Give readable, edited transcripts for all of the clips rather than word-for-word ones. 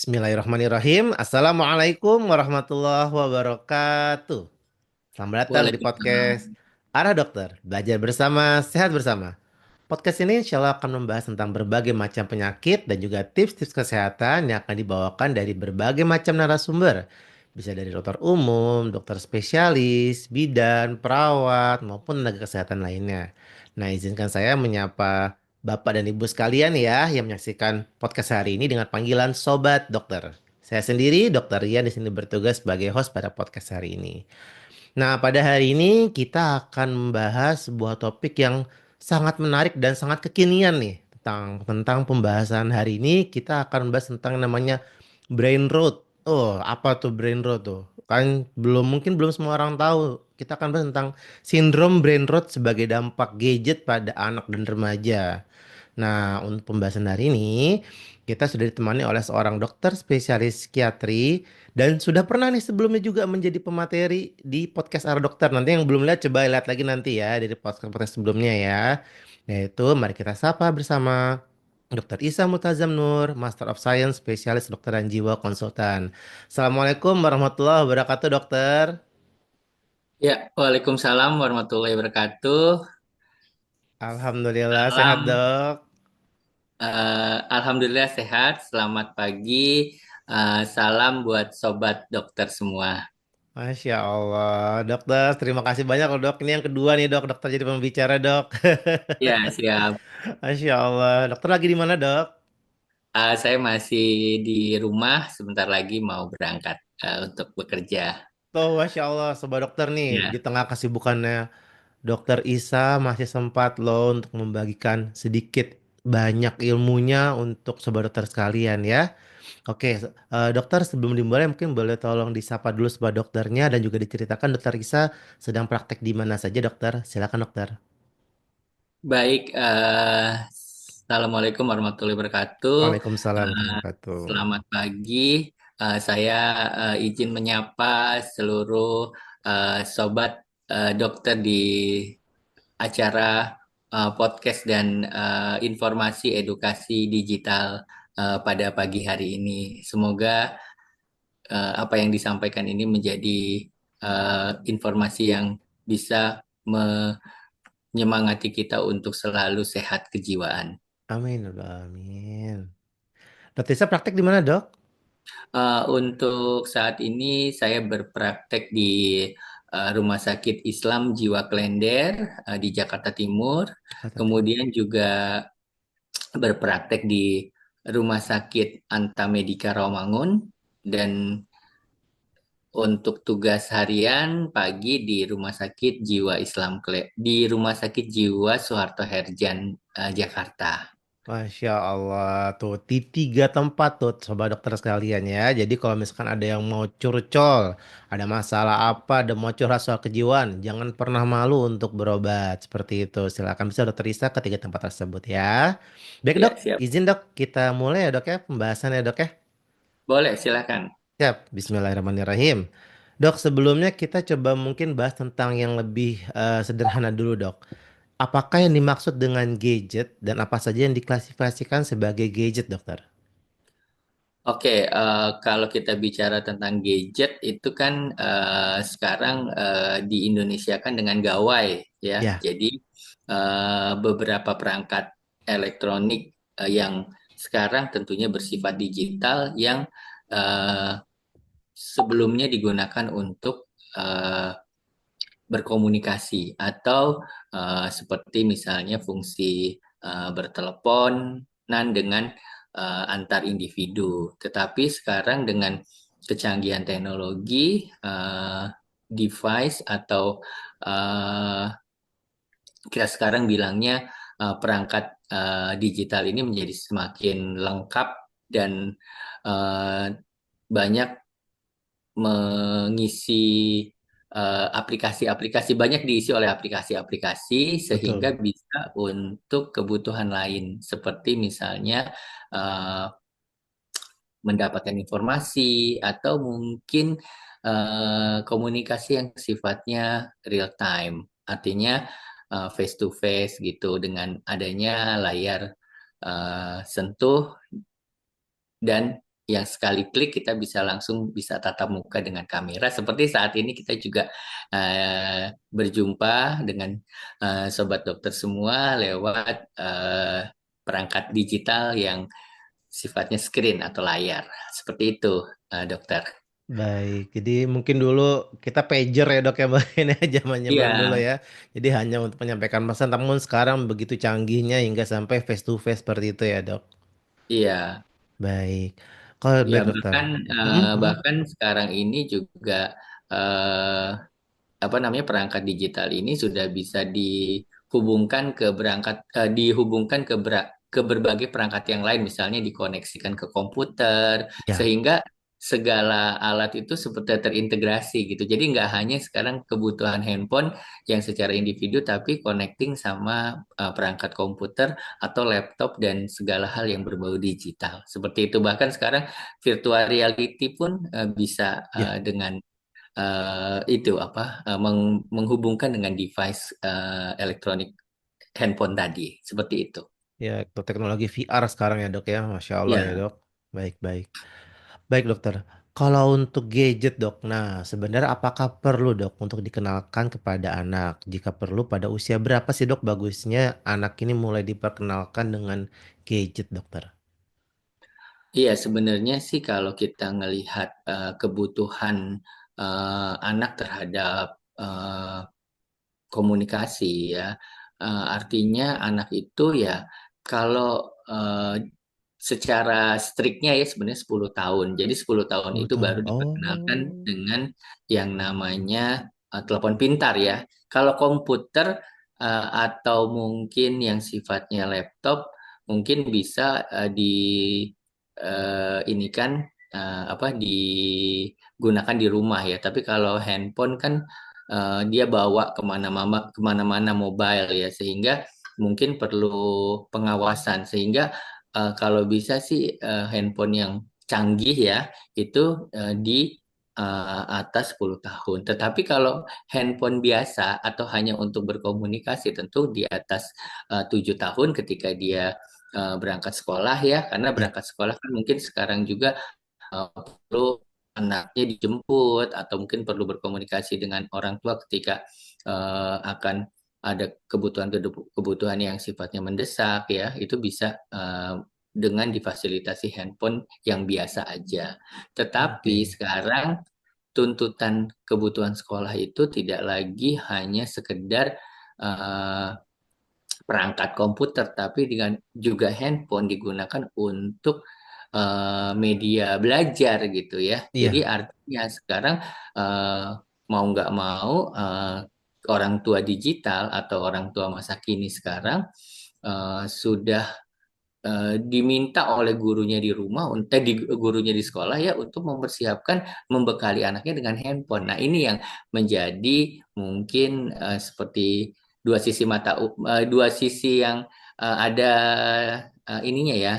Bismillahirrahmanirrahim. Assalamualaikum warahmatullahi wabarakatuh. Selamat datang di podcast Waalaikumsalam. Arah Dokter. Belajar bersama, sehat bersama. Podcast ini insya Allah akan membahas tentang berbagai macam penyakit dan juga tips-tips kesehatan yang akan dibawakan dari berbagai macam narasumber. Bisa dari dokter umum, dokter spesialis, bidan, perawat, maupun tenaga kesehatan lainnya. Nah, izinkan saya menyapa Bapak dan Ibu sekalian ya yang menyaksikan podcast hari ini dengan panggilan Sobat Dokter. Saya sendiri, Dokter Rian, di sini bertugas sebagai host pada podcast hari ini. Nah, pada hari ini kita akan membahas sebuah topik yang sangat menarik dan sangat kekinian nih. Tentang pembahasan hari ini kita akan membahas tentang namanya brain rot. Oh, apa tuh brain rot tuh? Kan mungkin belum semua orang tahu. Kita akan bahas tentang sindrom brain rot sebagai dampak gadget pada anak dan remaja. Nah, untuk pembahasan hari ini, kita sudah ditemani oleh seorang dokter spesialis psikiatri dan sudah pernah nih sebelumnya juga menjadi pemateri di podcast Ara Dokter. Nanti yang belum lihat coba lihat lagi nanti ya dari podcast-podcast sebelumnya ya. Yaitu mari kita sapa bersama Dr. Isa Multazam Nur, Master of Science, spesialis kedokteran jiwa konsultan. Assalamualaikum warahmatullahi wabarakatuh, dokter. Ya, Waalaikumsalam warahmatullahi wabarakatuh. Alhamdulillah sehat, Salam, dok. Alhamdulillah sehat. Selamat pagi. Salam buat sobat dokter semua. Masya Allah, dokter. Terima kasih banyak loh, dok. Ini yang kedua nih, dok. Dokter jadi pembicara, dok. Ya, siap. Masya Allah. Dokter lagi di mana, dok? Saya masih di rumah. Sebentar lagi mau berangkat untuk bekerja. Tuh, Masya Allah, sobat dokter nih. Di Ya, tengah kesibukannya, dokter Isa masih sempat loh untuk membagikan sedikit banyak ilmunya untuk sobat dokter sekalian ya. Oke, dokter sebelum dimulai mungkin boleh tolong disapa dulu sobat dokternya dan juga diceritakan dokter Isa sedang praktek di mana saja, dokter. Silakan, dokter. baik. Assalamualaikum warahmatullahi wabarakatuh. Waalaikumsalam Eh, warahmatullahi wabarakatuh. Selamat pagi. Saya izin menyapa seluruh sobat dokter di acara podcast dan informasi edukasi digital pada pagi hari ini. Semoga apa yang disampaikan ini menjadi informasi yang bisa menyemangati kita untuk selalu sehat kejiwaan. Amin, ya Rabbal amin. Dokter Isa praktek di mana, dok? Untuk saat ini saya berpraktek di Rumah Sakit Islam Jiwa Klender di Jakarta Timur. Jakarta Timur. Kemudian juga berpraktek di Rumah Sakit Anta Medika Rawamangun dan untuk tugas harian pagi di Rumah Sakit Jiwa Soeharto Herjan Jakarta. Masya Allah, tuh di tiga tempat tuh sobat dokter sekalian ya. Jadi kalau misalkan ada yang mau curcol, ada masalah apa, ada mau curhat soal kejiwaan, jangan pernah malu untuk berobat seperti itu. Silakan bisa dokter Isa ke tiga tempat tersebut ya. Baik, dok, Ya, siap. izin dok kita mulai ya, dok ya, pembahasannya, dok ya. Boleh, silakan. Siap, Bismillahirrahmanirrahim. Dok, sebelumnya kita coba mungkin bahas tentang yang lebih sederhana dulu, dok. Apakah yang dimaksud dengan gadget dan apa saja yang diklasifikasikan sebagai gadget, dokter? Oke, kalau kita bicara tentang gadget itu kan sekarang di Indonesia kan dengan gawai ya. Ya, Jadi beberapa perangkat elektronik yang sekarang tentunya bersifat digital yang eh, sebelumnya digunakan untuk eh, berkomunikasi atau seperti misalnya fungsi berteleponan dengan antar individu. Tetapi sekarang dengan kecanggihan teknologi, device atau eh, kita sekarang bilangnya perangkat digital ini menjadi semakin lengkap dan eh, banyak mengisi aplikasi-aplikasi banyak diisi oleh aplikasi-aplikasi sehingga betul. bisa untuk kebutuhan lain seperti misalnya eh, mendapatkan informasi atau mungkin komunikasi yang sifatnya real time artinya face to face gitu dengan adanya layar sentuh dan yang sekali klik kita bisa langsung bisa tatap muka dengan kamera. Seperti saat ini kita juga berjumpa dengan sobat dokter semua lewat perangkat digital yang sifatnya screen atau layar. Seperti itu, dokter. Baik, jadi mungkin dulu kita pager ya dok ya ini zaman-zaman dulu Iya, ya. Jadi hanya untuk menyampaikan pesan, namun sekarang begitu canggihnya hingga sampai face to face seperti itu ya dok. iya. Baik, kalau Ya baik dokter. Mm-mm. bahkan sekarang ini juga eh, apa namanya perangkat digital ini sudah bisa dihubungkan ke berbagai perangkat yang lain, misalnya dikoneksikan ke komputer, Ya, sehingga segala alat itu seperti terintegrasi gitu. Jadi nggak hanya sekarang kebutuhan handphone yang secara individu, tapi connecting sama perangkat komputer atau laptop dan segala hal yang berbau digital. Seperti itu. Bahkan sekarang virtual reality pun bisa ya, dengan itu apa menghubungkan dengan device elektronik handphone tadi seperti itu. ya teknologi VR sekarang ya dok ya, masya Allah ya Ya, dok. Baik, baik. Baik dokter, kalau untuk gadget dok, nah sebenarnya apakah perlu dok untuk dikenalkan kepada anak? Jika perlu, pada usia berapa sih dok bagusnya anak ini mulai diperkenalkan dengan gadget dokter? iya sebenarnya sih kalau kita ngelihat kebutuhan anak terhadap eh, komunikasi ya, artinya anak itu ya kalau secara striknya ya sebenarnya 10 tahun. Jadi 10 tahun 10 itu tahun. baru diperkenalkan Oh, dengan yang namanya telepon pintar ya. Kalau komputer atau mungkin yang sifatnya laptop mungkin bisa ini kan apa digunakan di rumah ya. Tapi kalau handphone kan dia bawa kemana-mana mobile ya, sehingga mungkin perlu pengawasan. Sehingga kalau bisa sih handphone yang canggih ya itu di atas 10 tahun. Tetapi kalau handphone biasa atau hanya untuk berkomunikasi tentu di atas 7 tahun ketika dia berangkat sekolah ya, karena ya, berangkat sekolah kan mungkin sekarang juga perlu anaknya dijemput atau mungkin perlu berkomunikasi dengan orang tua ketika akan ada kebutuhan yang sifatnya mendesak ya, itu bisa dengan difasilitasi handphone yang biasa aja. Tetapi oke. sekarang tuntutan kebutuhan sekolah itu tidak lagi hanya sekedar eh, perangkat komputer, tapi dengan juga handphone digunakan untuk media belajar gitu ya. Jadi Iya, artinya sekarang eh, mau nggak mau orang tua digital atau orang tua masa kini sekarang sudah diminta oleh gurunya di rumah, gurunya di sekolah ya untuk mempersiapkan membekali anaknya dengan handphone. Nah, ini yang menjadi mungkin seperti dua sisi yang ada ininya ya,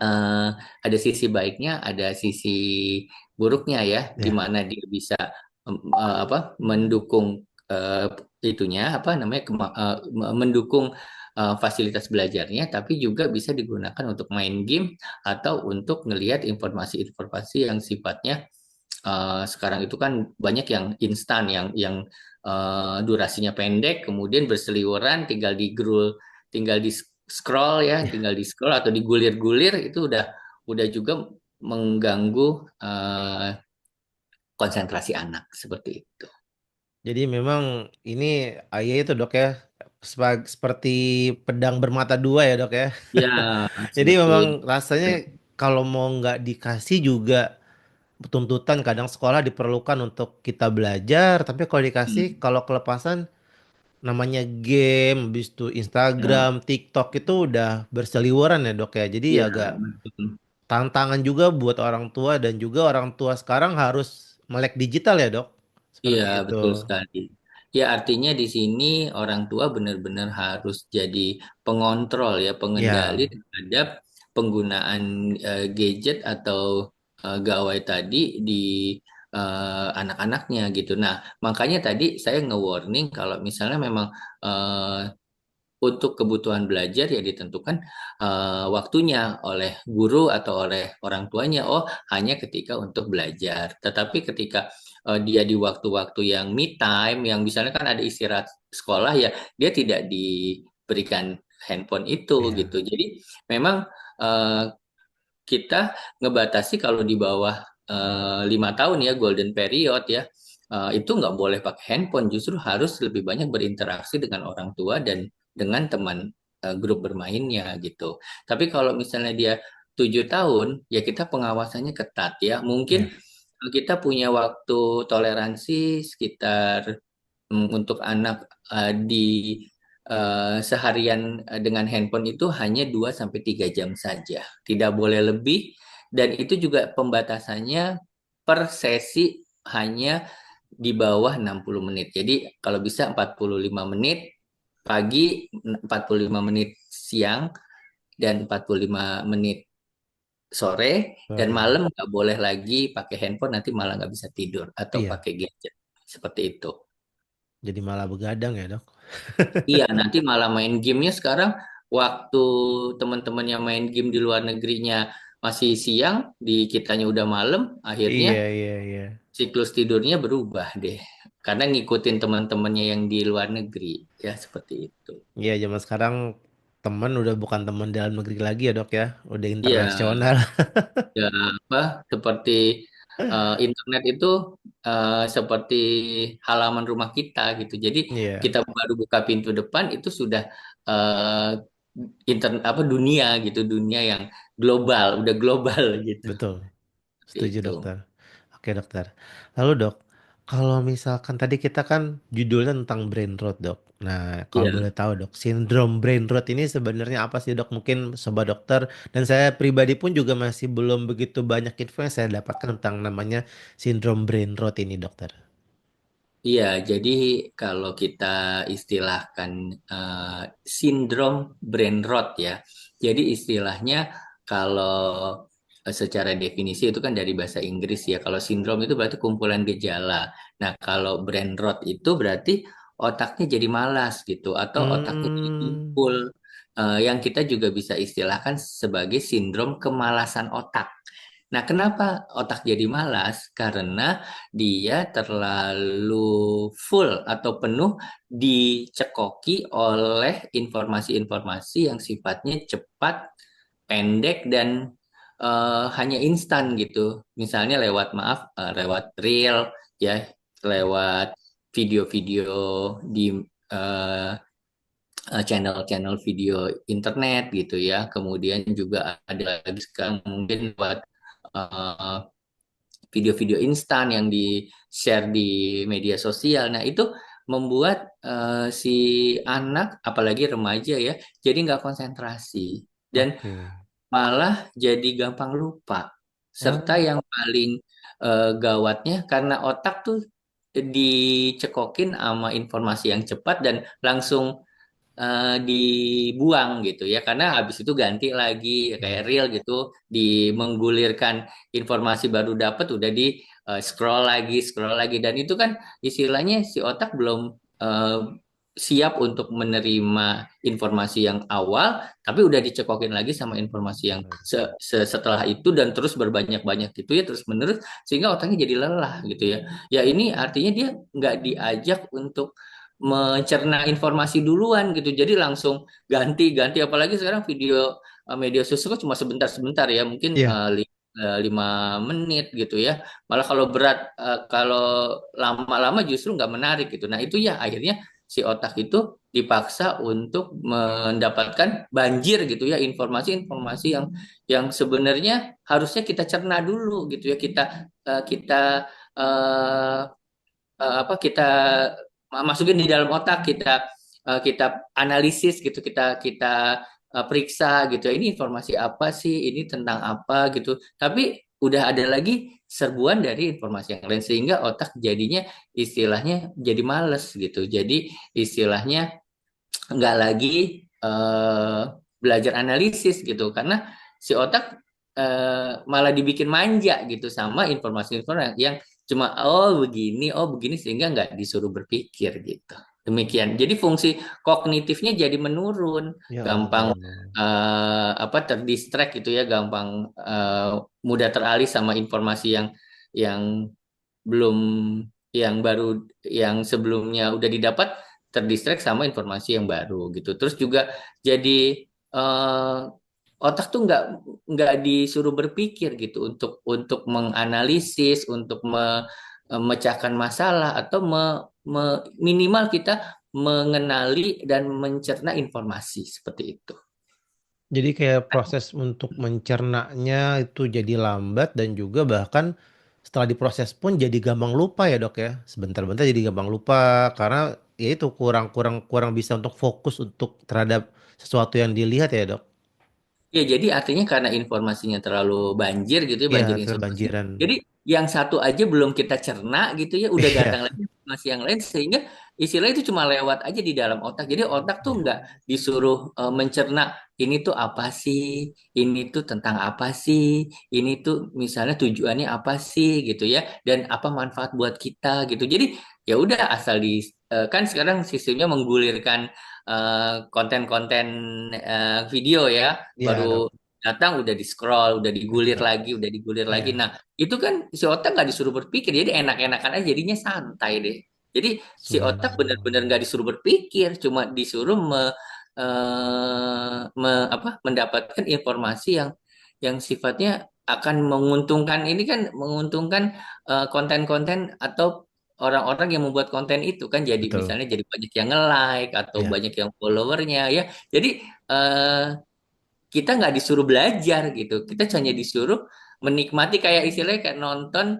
eh, ada sisi baiknya, ada sisi buruknya ya, di ya. mana dia bisa apa mendukung eh, itunya apa namanya mendukung fasilitas belajarnya, tapi juga bisa digunakan untuk main game atau untuk ngelihat informasi-informasi yang sifatnya sekarang itu kan banyak yang instan, yang durasinya pendek, kemudian berseliweran, tinggal di scroll ya, Ya. tinggal di scroll atau digulir-gulir itu udah juga mengganggu eh, konsentrasi anak seperti itu. Jadi memang ini ayah itu dok ya, seperti pedang bermata dua ya dok ya. Ya, Jadi memang betul. rasanya kalau mau nggak dikasih juga tuntutan kadang sekolah diperlukan untuk kita belajar, tapi kalau dikasih, Hmm. kalau kelepasan namanya game, habis itu Ya, Instagram, TikTok itu udah berseliweran ya dok ya. Jadi ya, agak betul. tantangan juga buat orang tua dan juga orang tua sekarang harus melek digital ya dok. Iya, Seperti itu. betul sekali. Ya, artinya di sini orang tua benar-benar harus jadi pengontrol ya, pengendali Ya, terhadap penggunaan gadget atau gawai tadi di anak-anaknya gitu. Nah, makanya tadi saya nge-warning kalau misalnya memang untuk kebutuhan belajar ya ditentukan waktunya oleh guru atau oleh orang tuanya. Oh, hanya ketika untuk belajar. Tetapi ketika dia di waktu-waktu yang me time, yang misalnya kan ada istirahat sekolah ya, dia tidak diberikan handphone itu Iya. gitu. Jadi memang eh, kita ngebatasi kalau di bawah 5 tahun ya golden period ya, itu nggak boleh pakai handphone, justru harus lebih banyak berinteraksi dengan orang tua dan dengan teman grup bermainnya gitu. Tapi kalau misalnya dia 7 tahun ya kita pengawasannya ketat ya, mungkin Iya. kita punya waktu toleransi sekitar untuk anak di seharian dengan handphone itu hanya 2 sampai 3 jam saja. Tidak boleh lebih dan itu juga pembatasannya per sesi hanya di bawah 60 menit. Jadi kalau bisa 45 menit pagi, 45 menit siang dan 45 menit sore dan Sore. malam nggak boleh lagi pakai handphone nanti malah nggak bisa tidur atau Iya. pakai gadget seperti itu. Jadi malah begadang ya, Dok? Iya, nanti malah main gamenya sekarang waktu teman-teman yang main game di luar negerinya masih siang, di kitanya udah malam, akhirnya Iya, iya, iya. siklus tidurnya berubah deh. Karena ngikutin teman-temannya yang di luar negeri, ya seperti itu. Iya, zaman sekarang teman udah bukan teman dalam negeri lagi ya, Dok ya. Udah Iya, internasional. ya apa seperti internet itu seperti halaman rumah kita gitu. Jadi Iya, kita baru buka pintu depan itu sudah eh, internet apa dunia gitu, dunia yang global, udah global gitu. betul. Seperti Setuju, itu. Dokter. Oke, Dokter. Lalu, Dok, kalau misalkan tadi kita kan judulnya tentang brain rot, Dok. Nah, kalau Iya. boleh tahu, Dok, sindrom brain rot ini sebenarnya apa sih, Dok? Mungkin sobat dokter dan saya pribadi pun juga masih belum begitu banyak info yang saya dapatkan tentang namanya sindrom brain rot ini, Dokter. Iya, jadi kalau kita istilahkan sindrom brain rot ya. Jadi istilahnya kalau secara definisi itu kan dari bahasa Inggris ya. Kalau sindrom itu berarti kumpulan gejala. Nah, kalau brain rot itu berarti otaknya jadi malas gitu atau otaknya jadi Hmm, tumpul. Yang kita juga bisa istilahkan sebagai sindrom kemalasan otak. Nah, kenapa otak jadi malas? Karena dia terlalu full atau penuh dicekoki oleh informasi-informasi yang sifatnya cepat, pendek, dan hanya instan gitu. Misalnya lewat reel, ya, lewat video-video di eh, channel-channel video internet gitu ya. Kemudian juga ada lagi sekarang mungkin lewat eh, video-video instan yang di-share di media sosial. Nah, itu membuat si anak, apalagi remaja ya, jadi nggak konsentrasi dan oke. malah jadi gampang lupa. Serta Oh, yang paling gawatnya karena otak tuh dicekokin sama informasi yang cepat dan langsung dibuang gitu ya karena habis itu ganti lagi kayak iya. reel gitu di menggulirkan informasi baru dapat udah di scroll lagi dan itu kan istilahnya si otak belum eh, siap untuk menerima informasi yang awal tapi udah dicekokin lagi sama informasi yang setelah itu dan terus berbanyak-banyak gitu ya terus menerus sehingga otaknya jadi lelah gitu ya ya ini artinya dia nggak diajak untuk mencerna informasi duluan gitu. Jadi langsung ganti-ganti apalagi sekarang video media sosial kan cuma sebentar-sebentar ya, mungkin Iya. 5 menit gitu ya. Malah kalau berat kalau lama-lama justru nggak menarik gitu. Nah, itu ya akhirnya si otak itu dipaksa untuk mendapatkan banjir gitu ya informasi-informasi yang sebenarnya harusnya kita cerna dulu gitu ya kita eh, apa kita masukin di dalam otak kita analisis gitu kita periksa gitu ya ini informasi apa sih ini tentang apa gitu tapi udah ada lagi serbuan dari informasi yang lain sehingga otak jadinya istilahnya jadi males gitu jadi istilahnya nggak lagi eh, belajar analisis gitu karena si otak malah dibikin manja gitu sama informasi-informasi yang cuma oh begini sehingga nggak disuruh berpikir gitu. Demikian. Jadi fungsi kognitifnya jadi menurun, Ya gampang Allah. terdistract gitu ya, gampang mudah teralih sama informasi yang belum yang baru yang sebelumnya udah didapat, terdistract sama informasi yang baru gitu. Terus juga jadi eh, otak tuh nggak disuruh berpikir gitu untuk menganalisis, untuk memecahkan masalah atau minimal kita mengenali dan mencerna informasi seperti itu. Jadi kayak proses untuk mencernanya itu jadi lambat dan juga bahkan setelah diproses pun jadi gampang lupa ya dok ya. Sebentar-bentar jadi gampang lupa karena ya itu kurang kurang kurang bisa untuk fokus untuk terhadap sesuatu yang dilihat ya dok. Ya, jadi artinya karena informasinya terlalu banjir gitu ya, Iya, banjir informasi. terbanjiran. Jadi yang satu aja belum kita cerna gitu ya, udah Iya, datang lagi informasi yang lain sehingga istilah itu cuma lewat aja di dalam otak. Jadi otak tuh iya, nggak disuruh mencerna ini tuh apa sih, ini tuh tentang apa sih, ini tuh misalnya tujuannya apa sih gitu ya, dan apa manfaat buat kita gitu. Jadi ya udah asal kan sekarang sistemnya menggulirkan konten-konten video ya, iya dok. baru datang udah di scroll, udah digulir Betul. lagi, udah digulir lagi. Iya, Nah, itu kan si otak nggak disuruh berpikir, jadi enak-enakan aja, jadinya santai deh. Jadi si otak subhanallah. benar-benar nggak disuruh berpikir, cuma disuruh mendapatkan informasi yang sifatnya akan menguntungkan ini kan menguntungkan konten-konten atau orang-orang yang membuat konten itu kan jadi Betul. misalnya jadi banyak yang nge-like atau Iya. banyak yang followernya ya. Jadi eh, kita nggak disuruh belajar gitu. Kita hanya disuruh menikmati kayak istilahnya kayak nonton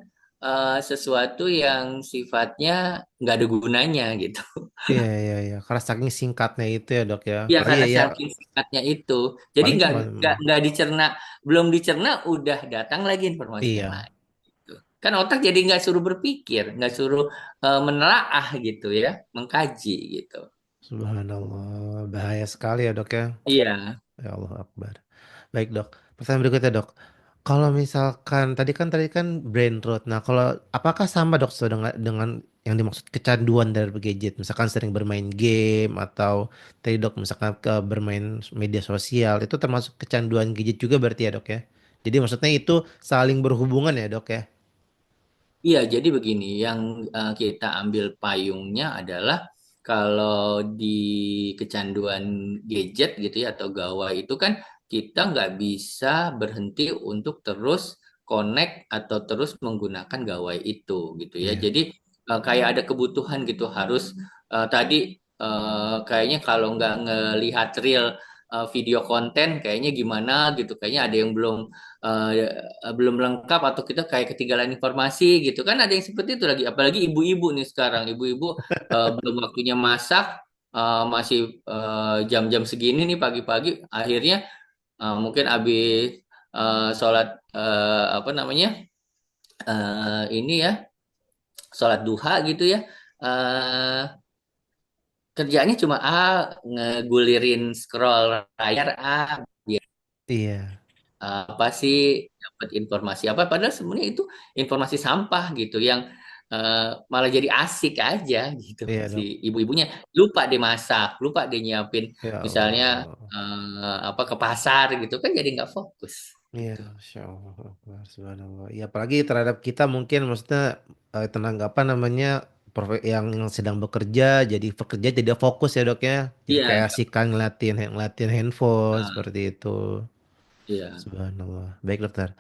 sesuatu yang sifatnya nggak ada gunanya gitu. Iya, iya, iya. Karena saking singkatnya itu ya dok ya. Ya Apalagi karena ya, ya saking singkatnya itu. Jadi paling nggak cuma nggak dicerna, belum dicerna udah datang lagi informasi yang iya. lain. Gitu. Kan otak jadi nggak suruh berpikir, nggak suruh menelaah gitu ya, mengkaji gitu. Subhanallah, bahaya sekali ya dok ya. Iya. Ya Allah Akbar. Baik dok, pertanyaan berikutnya dok. Kalau misalkan tadi kan brain rot. Nah kalau apakah sama dok dengan yang dimaksud kecanduan dari gadget? Misalkan sering bermain game atau tadi dok misalkan ke bermain media sosial itu termasuk kecanduan gadget juga berarti ya dok ya? Jadi maksudnya itu saling berhubungan ya dok ya? Iya, jadi begini, yang kita ambil payungnya adalah kalau di kecanduan gadget gitu ya atau gawai itu kan kita nggak bisa berhenti untuk terus connect atau terus menggunakan gawai itu gitu ya. Iya. Jadi kayak ada kebutuhan gitu harus tadi kayaknya kalau nggak ngelihat real video konten kayaknya gimana gitu, kayaknya ada yang belum lengkap atau kita kayak ketinggalan informasi gitu kan ada yang seperti itu lagi apalagi ibu-ibu nih sekarang ibu-ibu belum waktunya masak masih jam-jam segini nih pagi-pagi akhirnya mungkin habis sholat apa namanya ini ya sholat duha gitu ya eh kerjaannya cuma ngegulirin scroll layar biar Iya. apa sih dapat informasi apa padahal sebenarnya itu informasi sampah gitu yang malah jadi asik aja gitu Iya si dok. ibu-ibunya lupa deh masak lupa deh nyiapin Ya misalnya Allah. apa ke pasar gitu kan jadi nggak fokus Iya, gitu. Masya Allah, Akbar, Subhanallah. Ya, apalagi terhadap kita mungkin maksudnya tenaga apa namanya yang sedang bekerja, jadi bekerja tidak fokus ya dok ya. Jadi Iya kayak nggak asikan ngelatin handphone ah, seperti itu. iya. Subhanallah. Baik dokter.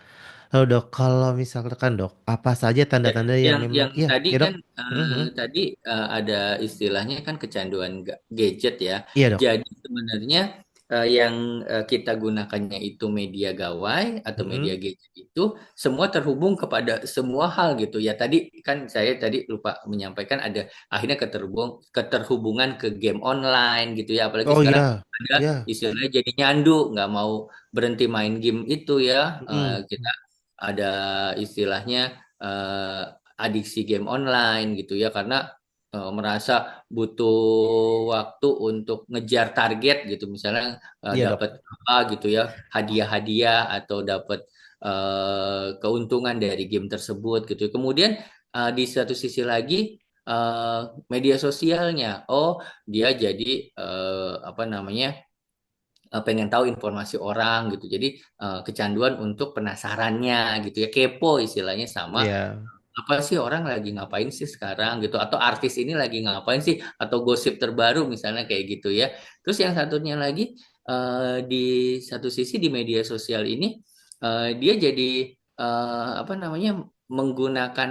Lalu dok, kalau misalkan dok, apa saja Ya, tanda-tanda yang memang, yang ya, tadi ya dok. kan Mhm. tadi ada istilahnya kan kecanduan gadget ya. Iya dok. Jadi sebenarnya yang kita gunakannya itu media gawai atau media Mhm. gadget itu semua terhubung kepada semua hal gitu ya. Tadi kan saya tadi lupa menyampaikan ada akhirnya keterhubungan ke game online gitu ya. Apalagi Oh sekarang iya, ada iya. istilahnya jadi nyandu, nggak mau berhenti main game itu ya. Mhm. Kita ada istilahnya eh, adiksi game online gitu ya karena merasa butuh waktu untuk ngejar target gitu misalnya Iya dok. dapat apa gitu ya hadiah-hadiah atau dapat keuntungan dari game tersebut gitu kemudian di satu sisi lagi eh, media sosialnya. Oh, dia jadi apa namanya? Pengen tahu informasi orang gitu. Jadi kecanduan untuk penasarannya gitu ya, kepo istilahnya sama Iya. apa sih orang lagi ngapain sih sekarang gitu atau artis ini lagi ngapain sih atau gosip terbaru misalnya kayak gitu ya. Terus yang satunya lagi di satu sisi di media sosial ini dia jadi apa namanya menggunakan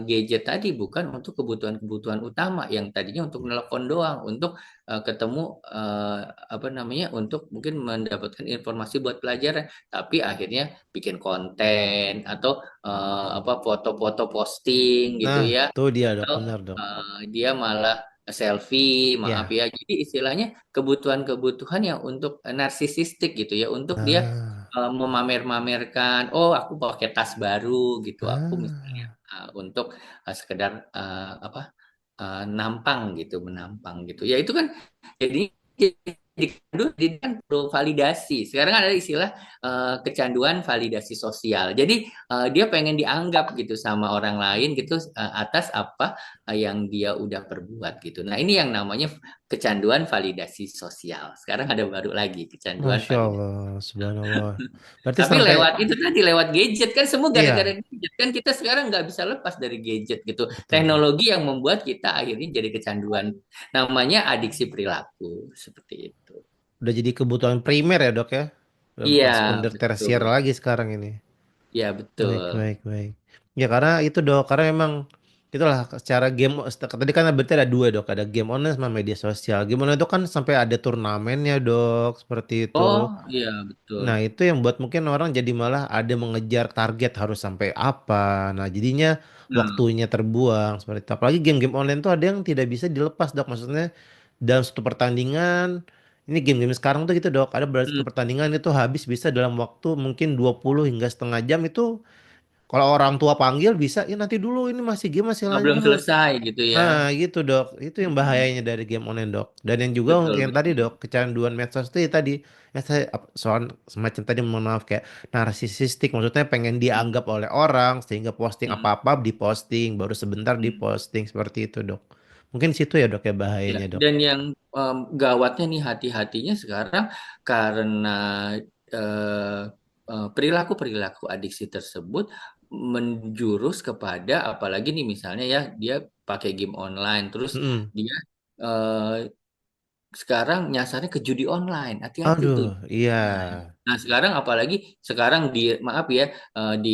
gadget tadi bukan untuk kebutuhan-kebutuhan utama yang tadinya untuk nelpon doang, untuk ketemu apa namanya untuk mungkin mendapatkan informasi buat pelajaran, tapi akhirnya bikin konten atau apa foto-foto posting gitu Nah, ya tuh dia dok, atau benar dok. dia malah selfie maaf Ya. ya jadi istilahnya kebutuhan-kebutuhan yang untuk narsisistik gitu ya untuk dia Ah, memamer-mamerkan oh aku pakai tas baru gitu aku misalnya ah, untuk sekedar apa nampang gitu menampang gitu ya itu kan jadi jadi kan perlu validasi. Sekarang ada istilah kecanduan validasi sosial. Jadi dia pengen dianggap gitu sama orang lain gitu atas apa yang dia udah perbuat gitu. Nah ini yang namanya kecanduan validasi sosial. Sekarang ada baru lagi kecanduan Masya validasi. Allah, subhanallah. Berarti Tapi sampai, lewat itu tadi lewat gadget kan semua gara-gara iya, gadget kan kita sekarang nggak bisa lepas dari gadget gitu. betul. Teknologi yang membuat kita akhirnya jadi kecanduan. Namanya adiksi perilaku seperti itu. Udah jadi kebutuhan primer ya dok ya? Udah Iya, bukan sekunder tersier betul. lagi sekarang ini. Iya, Baik, betul. baik, baik. Ya karena itu dok, karena memang itulah secara game, tadi kan berarti ada dua dok, ada game online sama media sosial. Game online itu kan sampai ada turnamennya dok, seperti itu. Oh, iya, betul. Nah, itu yang buat mungkin orang jadi malah ada mengejar target harus sampai apa. Nah, jadinya Nah, waktunya terbuang seperti itu. Apalagi game-game online tuh ada yang tidak bisa dilepas, Dok. Maksudnya dalam satu pertandingan, ini game-game sekarang tuh gitu, Dok. Ada berarti hmm, satu pertandingan itu habis bisa dalam waktu mungkin 20 hingga setengah jam itu kalau orang tua panggil bisa, ya nanti dulu ini masih game masih belum lanjut. selesai gitu ya. Nah, gitu dok. Itu yang Hmm, bahayanya dari game online dok. Dan yang juga untuk betul, yang tadi dok, betul. kecanduan medsos itu ya tadi, ya saya soal semacam tadi mohon maaf kayak narsisistik, maksudnya pengen Hmm, dianggap oleh orang sehingga posting hmm, apa-apa diposting, baru sebentar hmm. diposting seperti itu dok. Mungkin situ ya dok ya Ya, bahayanya dok. dan yang gawatnya nih hati-hatinya sekarang karena eh, perilaku-perilaku adiksi tersebut menjurus kepada apalagi nih misalnya ya dia pakai game online terus Mm-mm. dia eh, sekarang nyasarnya ke judi online. Hati-hati tuh. Aduh, iya. Nah, nah, sekarang apalagi sekarang di maaf ya di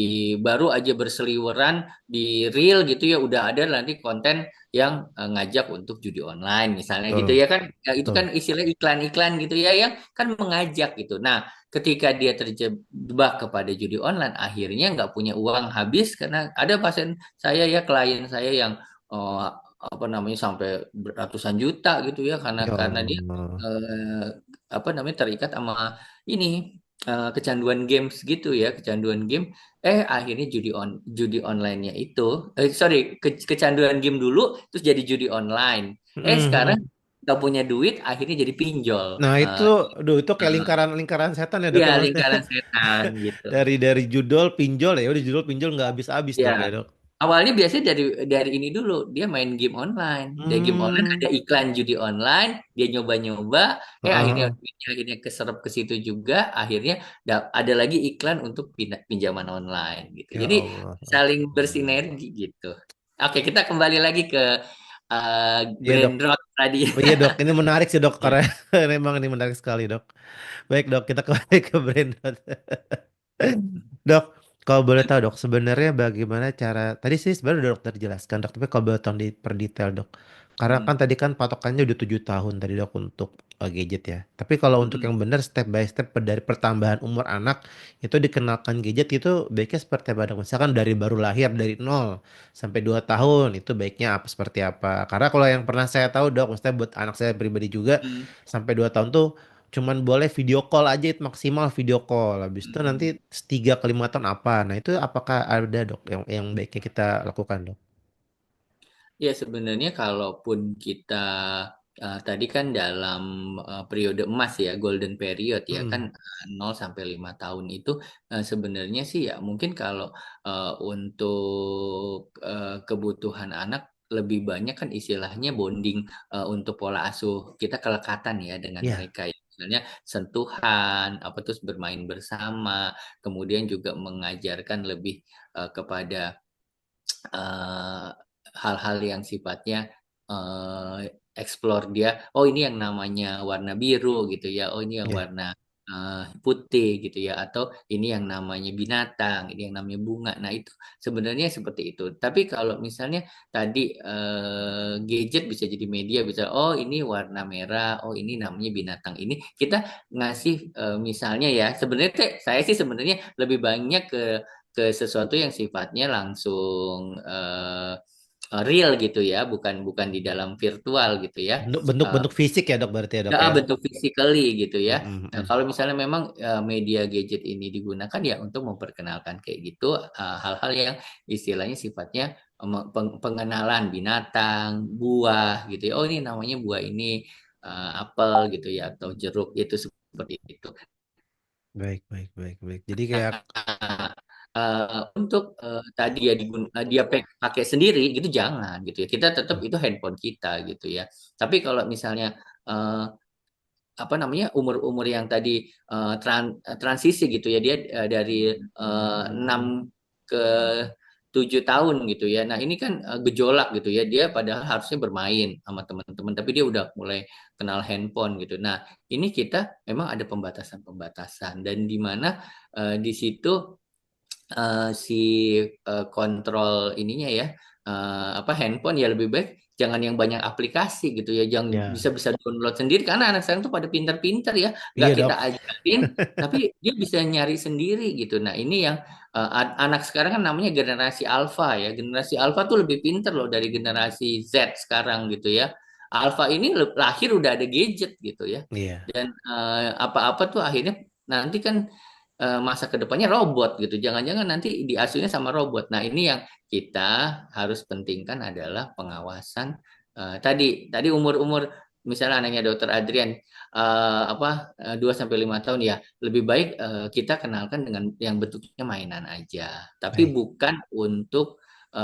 baru aja berseliweran di reel gitu ya udah ada nanti konten yang ngajak untuk judi online misalnya gitu Betul, ya kan. Ya, itu kan betul. istilah iklan-iklan gitu ya yang kan mengajak gitu. Nah, ketika dia terjebak kepada judi online akhirnya nggak punya uang habis karena ada pasien saya ya klien saya yang eh, apa namanya sampai ratusan juta gitu ya Ya karena dia Allah. eh, apa namanya terikat sama ini kecanduan games gitu ya kecanduan game akhirnya judi onlinenya itu sorry kecanduan game dulu terus jadi judi online sekarang Mm-mm. nggak punya duit akhirnya jadi pinjol. Nah itu, Eh, aduh itu kayak eh, lingkaran-lingkaran setan ya dok iya ya maksudnya. lingkaran setan gitu. Dari judul pinjol ya udah judul pinjol nggak habis-habis Ya, dok ya dok. awalnya biasanya dari ini dulu, dia main game online. Dari game online Hmm, ada iklan judi online, dia nyoba-nyoba, akhirnya heeh. duitnya akhirnya keserap ke situ juga, akhirnya ada lagi iklan untuk pinjaman online gitu. Ya Jadi Allah. saling bersinergi gitu. Oke, kita kembali lagi ke Iya dok. brain rot tadi. Oh iya dok, ini menarik sih dok karena memang ini menarik sekali dok. Baik dok, kita kembali ke Brandon. Dok, kalau boleh tahu dok, sebenarnya bagaimana cara, tadi sih sebenarnya udah dokter jelaskan dok, tapi kalau boleh tahu di per detail dok. Karena kan Hmm, tadi kan patokannya udah 7 tahun tadi dok untuk gadget ya. Tapi kalau untuk hmm, yang benar step by step dari pertambahan umur anak itu dikenalkan gadget itu baiknya seperti apa dok? Misalkan dari baru lahir dari 0 sampai 2 tahun itu baiknya apa seperti apa? Karena kalau yang pernah saya tahu dok, maksudnya buat anak saya pribadi juga hmm, sampai 2 tahun tuh cuman boleh video call aja itu maksimal video call. Habis itu nanti hmm. 3 ke 5 tahun apa? Nah itu apakah ada dok yang baiknya kita lakukan dok? Ya, sebenarnya kalaupun kita tadi kan dalam periode emas ya, golden period ya kan Mm-mm. 0 sampai 5 tahun itu sebenarnya sih ya mungkin kalau untuk kebutuhan anak lebih banyak kan istilahnya bonding untuk pola asuh kita kelekatan ya dengan Ya, mereka ya. Misalnya sentuhan, apa terus bermain bersama, kemudian juga mengajarkan lebih kepada eh, hal-hal yang sifatnya eh, explore dia. Oh ini yang namanya warna biru gitu ya. Oh ini yang ya. warna putih gitu ya. Atau ini yang namanya binatang, ini yang namanya bunga. Nah itu sebenarnya seperti itu. Tapi kalau misalnya tadi gadget bisa jadi media, bisa oh ini warna merah, oh ini namanya binatang ini. Kita ngasih misalnya ya. Sebenarnya saya sih sebenarnya lebih banyak ke sesuatu yang sifatnya langsung real gitu ya, bukan bukan di dalam virtual gitu ya. Eh, Bentuk-bentuk fisik ya dok berarti ya dok ya. bentuk physically gitu ya. Mm, mm, Nah, mm. kalau misalnya memang media gadget ini digunakan ya untuk memperkenalkan kayak gitu hal-hal yang istilahnya sifatnya pengenalan binatang, buah gitu ya. Oh ini namanya buah ini apel gitu ya atau jeruk itu seperti itu. Baik, baik, baik, baik. Jadi kayak Untuk tadi ya dia pakai sendiri gitu jangan gitu ya. Kita tetap itu handphone kita gitu ya. Tapi kalau misalnya eh, apa namanya umur-umur yang tadi transisi gitu ya dia dari 6 ke 7 tahun gitu ya. Nah, ini kan gejolak gitu ya. Dia padahal harusnya bermain sama teman-teman tapi dia udah mulai kenal handphone gitu. Nah, ini kita memang ada pembatasan-pembatasan dan di mana di situ si kontrol ininya ya apa handphone ya lebih baik jangan yang banyak aplikasi gitu ya jangan ya, bisa download sendiri karena anak sekarang tuh pada pinter-pinter ya nggak iya kita dok. ajarin tapi dia bisa nyari sendiri gitu nah ini yang anak sekarang kan namanya generasi alpha ya generasi alpha tuh lebih pinter loh dari generasi Z sekarang gitu ya alpha ini lahir udah ada gadget gitu ya Iya, dan apa-apa tuh akhirnya nanti kan masa kedepannya robot gitu. Jangan-jangan nanti diasuhnya sama robot. Nah, ini yang kita harus pentingkan adalah pengawasan tadi umur-umur misalnya anaknya Dokter Adrian 2 sampai 5 tahun ya, lebih baik kita kenalkan dengan yang bentuknya mainan aja. Tapi baik, bukan untuk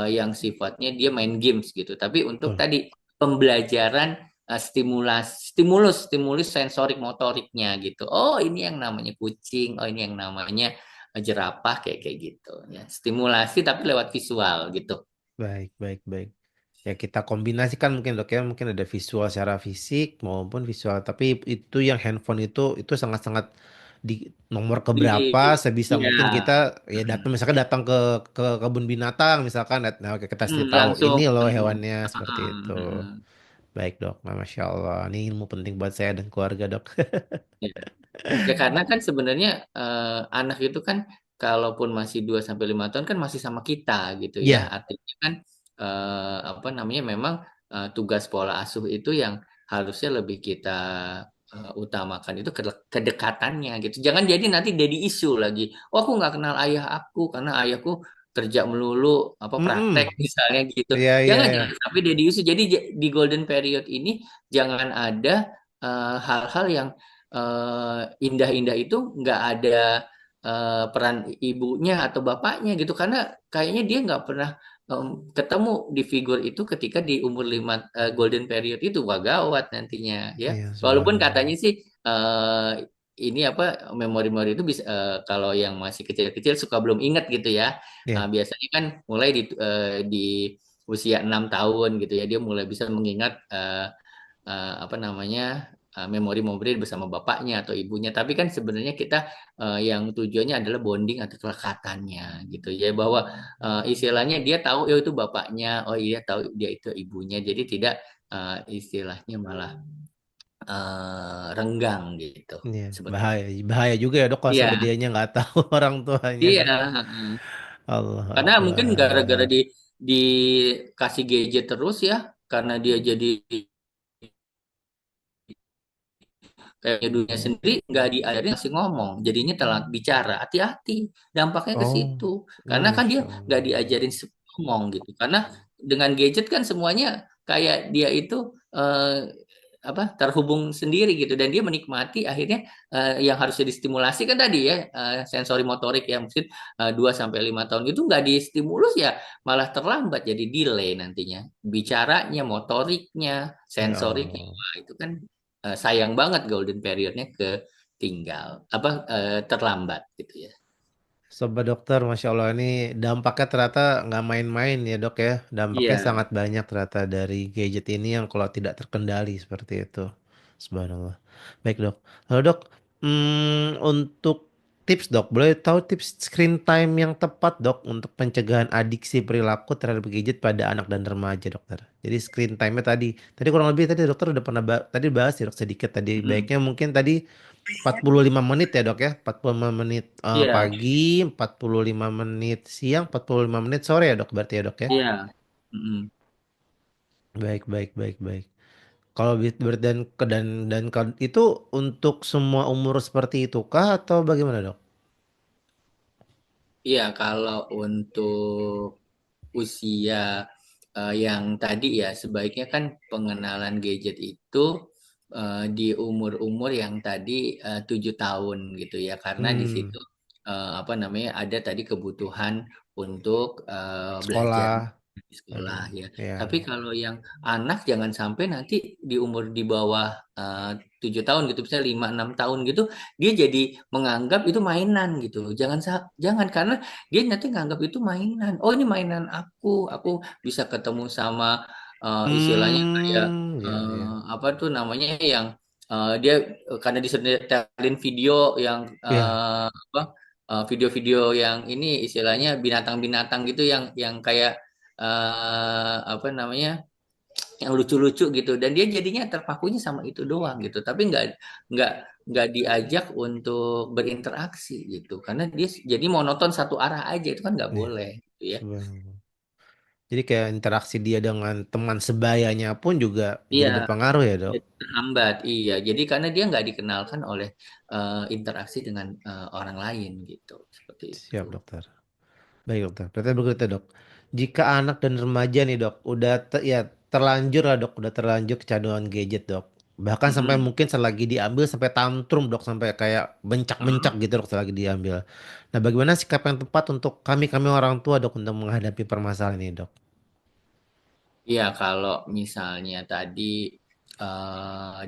yang sifatnya dia main games gitu, tapi untuk betul. tadi pembelajaran stimulus sensorik motoriknya gitu. Oh, ini yang namanya kucing, oh ini yang namanya jerapah kayak kayak gitu ya. Stimulasi tapi lewat visual gitu. Baik, baik, baik. Ya kita kombinasikan mungkin dok ya, mungkin ada visual secara fisik maupun visual. Tapi itu yang handphone itu sangat-sangat di nomor Di keberapa sebisa ya mungkin kita ya datang misalkan datang ke kebun binatang misalkan, nah oke, kita kasih tahu langsung ini loh hewannya seperti itu. uh, Baik dok, nah, Masya Allah. Ini ilmu penting buat saya dan keluarga dok. ya. Ya karena kan sebenarnya anak itu kan kalaupun masih 2 sampai 5 tahun kan masih sama kita gitu ya. Iya, Artinya kan apa namanya memang tugas pola asuh itu yang harusnya lebih kita utamakan itu kedekatannya gitu. Jangan jadi nanti daddy issue lagi. Oh aku nggak kenal ayah aku karena ayahku kerja melulu apa praktek mm-mm. misalnya gitu. Iya, iya, Jangan iya, jangan sampai daddy issue. Jadi di golden period ini jangan ada hal-hal yang indah-indah itu nggak ada peran ibunya atau bapaknya gitu karena kayaknya dia nggak pernah ketemu di figur itu ketika di umur 5 golden period itu wah gawat nantinya ya iya, walaupun subhanallah. katanya sih ini apa memori-memori itu bisa kalau yang masih kecil-kecil suka belum ingat gitu ya. Iya, Biasanya kan mulai di usia 6 tahun gitu ya dia mulai bisa mengingat apa namanya memori-memori bersama bapaknya atau ibunya. Tapi kan sebenarnya kita yang tujuannya adalah bonding atau kelekatannya gitu ya bahwa istilahnya dia tahu ya itu bapaknya, oh iya tahu dia itu ibunya. Jadi tidak istilahnya malah renggang gitu. iya. Seperti Bahaya, bahaya juga ya dok kalau sampai iya, dianya nggak tahu orang tuanya iya. dok. Allah Karena mungkin gara-gara Akbar. dikasih gadget terus ya, karena dia jadi kayak dunia sendiri nggak diajarin masih ngomong jadinya telat bicara hati-hati dampaknya ke Oh, situ karena kan dia Masya nggak Allah. diajarin ngomong gitu karena dengan gadget kan semuanya kayak dia itu eh, terhubung sendiri gitu dan dia menikmati akhirnya yang harusnya distimulasi kan tadi ya sensori motorik ya mungkin 2 sampai 5 tahun itu nggak distimulus ya malah terlambat jadi delay nantinya bicaranya motoriknya Ya sensoriknya Allah. wah itu kan sayang banget golden periodnya ketinggal terlambat gitu ya. Sobat dokter, Masya Allah ini dampaknya ternyata nggak main-main ya dok ya. Dampaknya Iya. sangat banyak ternyata dari gadget ini yang kalau tidak terkendali seperti itu. Subhanallah. Baik dok. Lalu dok, untuk tips dok, boleh tahu tips screen time yang tepat dok untuk pencegahan adiksi perilaku terhadap gadget pada anak dan remaja dokter. Jadi screen time-nya tadi kurang lebih tadi dokter udah pernah tadi bahas ya dok sedikit tadi. Mm-mm. Baiknya mungkin tadi 45 menit ya dok ya 45 menit Iya, pagi 45 menit siang 45 menit sore ya dok berarti ya dok ya. iya. Mm-mm. Baik baik baik baik. Kalau itu untuk semua umur seperti itu kah atau bagaimana dok? Iya, kalau untuk usia yang tadi ya sebaiknya kan pengenalan gadget itu di umur-umur yang tadi 7 tahun gitu ya karena di Hmm, situ apa namanya ada tadi kebutuhan untuk belajar sekolah. di sekolah ya. Ya. Tapi kalau yang anak jangan sampai nanti di umur di bawah 7 tahun gitu, misalnya 5 6 tahun gitu, dia jadi menganggap itu mainan gitu. Jangan karena dia nanti nganggap itu mainan. Oh ini mainan aku bisa ketemu sama istilahnya kayak Ya ya. apa tuh namanya yang dia karena disetelin video yang Ya. apa video-video yang ini istilahnya binatang-binatang gitu yang kayak apa namanya yang lucu-lucu gitu dan dia jadinya terpakunya sama itu doang gitu tapi nggak nggak diajak untuk berinteraksi gitu karena dia jadi monoton satu arah aja itu kan nggak Nih. boleh gitu ya. Subhanallah. Jadi kayak interaksi dia dengan teman sebayanya pun juga Iya, jadi berpengaruh ya dok. terhambat iya jadi karena dia nggak dikenalkan oleh interaksi dengan orang lain gitu seperti itu. Siap dokter. Baik dokter, berarti begitu dok. Jika anak dan remaja nih dok, udah ya terlanjur lah dok, udah terlanjur kecanduan gadget dok. Bahkan sampai Mm-mm. mungkin selagi diambil sampai tantrum dok, sampai kayak bencak-bencak gitu dok selagi diambil. Nah bagaimana sikap yang tepat untuk kami orang tua dok untuk menghadapi permasalahan ini dok? Iya, kalau misalnya tadi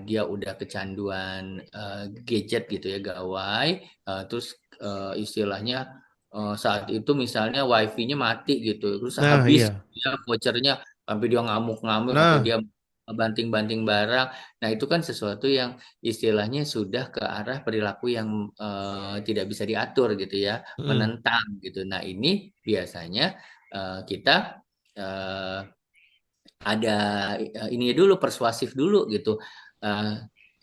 dia udah kecanduan gadget gitu ya, gawai, terus istilahnya saat itu misalnya wifi-nya mati gitu, terus Nah habis iya, ya vouchernya sampai dia ngamuk-ngamuk atau nah dia banting-banting barang. Nah, itu kan sesuatu yang istilahnya sudah ke arah perilaku yang tidak bisa diatur gitu ya, mm, menentang gitu. Nah, ini biasanya kita eh, ada ini dulu persuasif dulu gitu. Eh,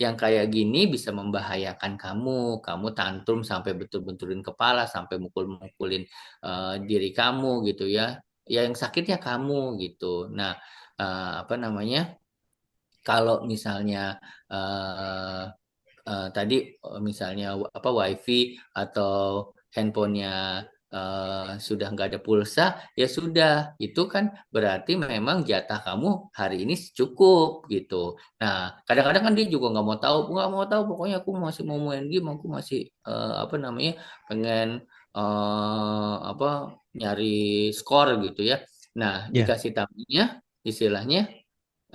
yang kayak gini bisa membahayakan kamu tantrum sampai betul-betulin kepala, sampai mukul-mukulin diri kamu gitu ya. Ya yang sakitnya kamu gitu. Nah, apa namanya? Kalau misalnya eh, tadi misalnya apa wifi atau handphonenya sudah nggak ada pulsa, ya sudah itu kan berarti memang jatah kamu hari ini cukup gitu. Nah, kadang-kadang kan dia juga nggak mau tahu, pokoknya aku masih mau main game, aku masih apa namanya pengen apa nyari skor gitu ya. Nah, ya, dikasih tamunya istilahnya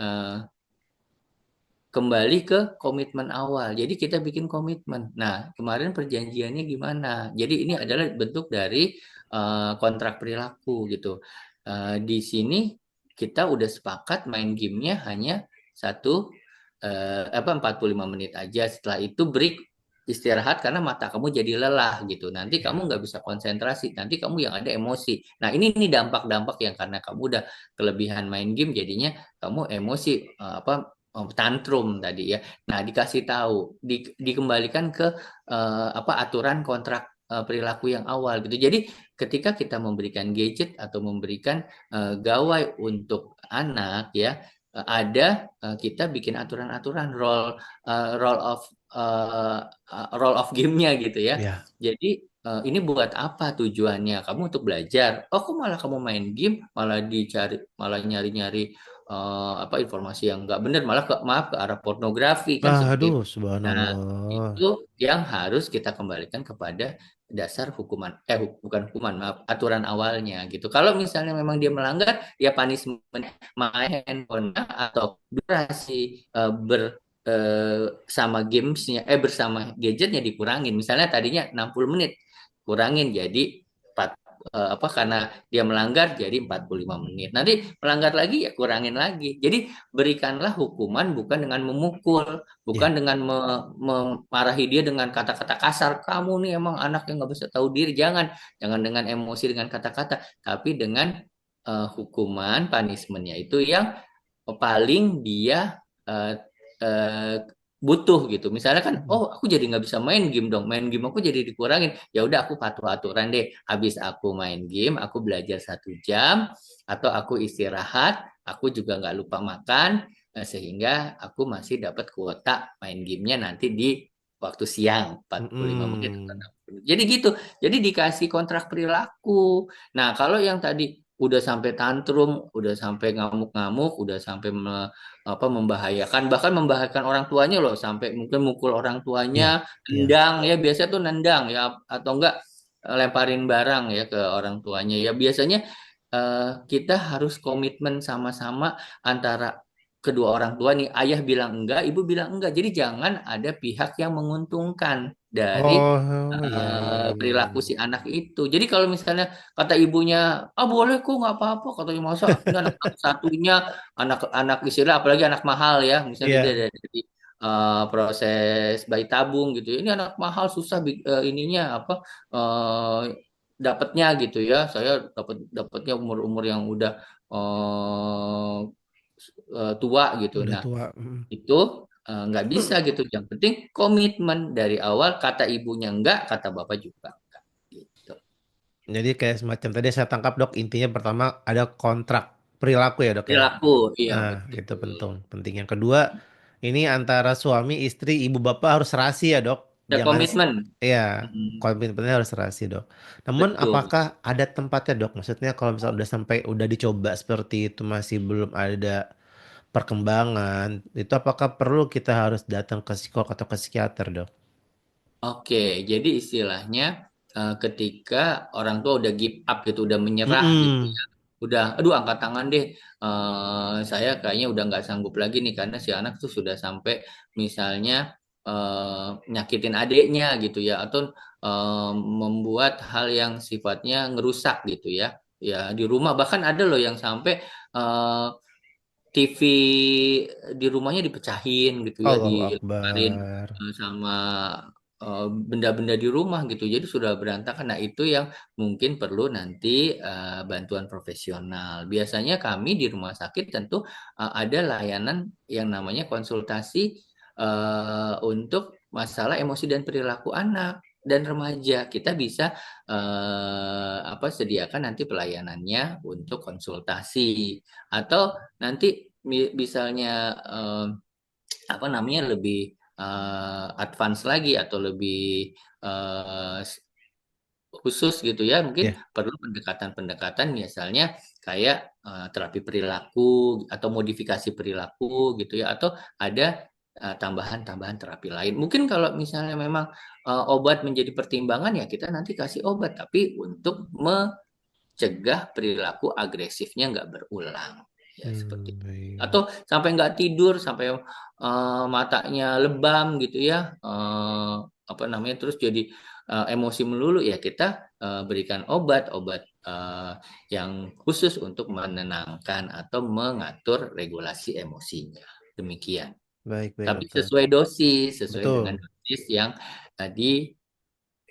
eh, kembali ke komitmen awal. Jadi kita bikin komitmen. Nah, kemarin perjanjiannya gimana? Jadi ini adalah bentuk dari kontrak perilaku gitu. Di sini kita udah sepakat main gamenya hanya satu 45 menit aja. Setelah itu break istirahat karena mata kamu jadi lelah gitu. Nanti kamu ya, nggak bisa konsentrasi. Nanti kamu yang ada emosi. Nah ini dampak-dampak yang karena kamu udah kelebihan main game jadinya kamu emosi apa tantrum tadi ya. Nah, dikasih tahu, dikembalikan ke apa aturan kontrak perilaku yang awal gitu. Jadi, ketika kita memberikan gadget atau memberikan gawai untuk anak ya, kita bikin aturan-aturan role of role of game-nya gitu ya. ya, Jadi ini buat apa tujuannya? Kamu untuk belajar. Oh, kok malah kamu main game, malah dicari, malah nyari-nyari apa informasi yang nggak benar, malah maaf ke arah pornografi kan seperti Aduh, itu. Nah, subhanallah. itu yang harus kita kembalikan kepada dasar hukuman, bukan hukuman, maaf, aturan awalnya gitu. Kalau misalnya memang dia melanggar, ya punishment main handphone atau durasi sama gamesnya, bersama gadgetnya dikurangin. Misalnya tadinya 60 menit, kurangin jadi 4, apa, karena dia melanggar jadi 45 menit. Nanti melanggar lagi ya kurangin lagi. Jadi berikanlah hukuman bukan dengan memukul, bukan Ya. dengan memarahi dia dengan kata-kata kasar. Kamu nih emang anak yang nggak bisa tahu diri. Jangan, jangan dengan emosi, dengan kata-kata, tapi dengan hukuman punishmentnya itu yang paling dia eh, eh, butuh gitu. Misalnya kan, oh aku jadi nggak bisa main game dong, main game aku jadi dikurangin. Ya udah aku patuh aturan deh. Habis aku main game, aku belajar 1 jam atau aku istirahat, aku juga nggak lupa makan, sehingga aku masih dapat kuota main gamenya nanti di waktu siang 45 menit. Mm-mm. Jadi gitu. Jadi dikasih kontrak perilaku. Nah, kalau yang tadi udah sampai tantrum, udah sampai ngamuk-ngamuk, udah sampai membahayakan, bahkan membahayakan orang tuanya loh, sampai mungkin mukul orang tuanya, Ya, ya. nendang ya, biasa tuh nendang ya, atau enggak lemparin barang ya ke orang tuanya ya. Biasanya kita harus komitmen sama-sama antara kedua orang tua nih, ayah bilang enggak, ibu bilang enggak. Jadi jangan ada pihak yang menguntungkan dari Oh, iya, iya, iya, perilaku iya. si anak itu. Jadi kalau misalnya kata ibunya, ah boleh kok nggak apa-apa, katanya masa ini anak satunya, anak istilah, apalagi anak mahal ya, misalnya dia Iya. dari proses bayi tabung gitu ya. Ini anak mahal susah ininya apa eh, dapatnya gitu ya. Saya dapatnya umur-umur yang udah tua gitu. Udah Nah, tua. Mm. itu nggak bisa gitu. Yang penting komitmen dari awal, kata ibunya enggak, kata bapak juga enggak gitu. Jadi kayak semacam tadi saya tangkap dok, intinya pertama ada kontrak perilaku ya dok ya. Perilaku, iya Nah, itu betul. penting. Penting. Yang kedua, ini antara suami, istri, ibu bapak harus serasi ya dok. Ada Jangan, komitmen. ya, Mm, komitmennya harus serasi dok. Namun, betul. apakah ada tempatnya dok? Maksudnya kalau misalnya udah sampai, udah dicoba seperti itu masih belum ada perkembangan, itu apakah perlu kita harus datang ke psikolog atau ke psikiater dok? Oke, jadi istilahnya ketika orang tua udah give up gitu, udah menyerah gitu Mm-mm. ya, udah, aduh angkat tangan deh, saya kayaknya udah nggak sanggup lagi nih karena si anak tuh sudah sampai misalnya nyakitin adiknya gitu ya, atau membuat hal yang sifatnya ngerusak gitu ya, ya di rumah bahkan ada loh yang sampai TV di rumahnya dipecahin gitu ya, Allahu dilemparin Akbar. sama benda-benda di rumah gitu. Jadi sudah berantakan. Nah, itu yang mungkin perlu nanti bantuan profesional. Biasanya kami di rumah sakit tentu ada layanan yang namanya konsultasi untuk masalah emosi dan perilaku anak dan remaja. Kita bisa apa, sediakan nanti pelayanannya untuk konsultasi, atau nanti misalnya apa namanya, lebih advance lagi atau lebih eh, khusus gitu ya, mungkin Ya. perlu pendekatan-pendekatan misalnya kayak terapi perilaku atau modifikasi perilaku gitu ya, atau ada tambahan-tambahan terapi lain. Mungkin kalau misalnya memang obat menjadi pertimbangan, ya kita nanti kasih obat, tapi untuk cegah perilaku agresifnya nggak berulang ya, seperti itu. Baik. Atau sampai nggak tidur, sampai matanya lebam gitu ya, apa namanya, terus jadi emosi melulu, ya kita berikan obat-obat yang khusus untuk menenangkan atau mengatur regulasi emosinya, demikian. Baik, baik Tapi dokter. sesuai dosis, sesuai dengan Betul. dosis yang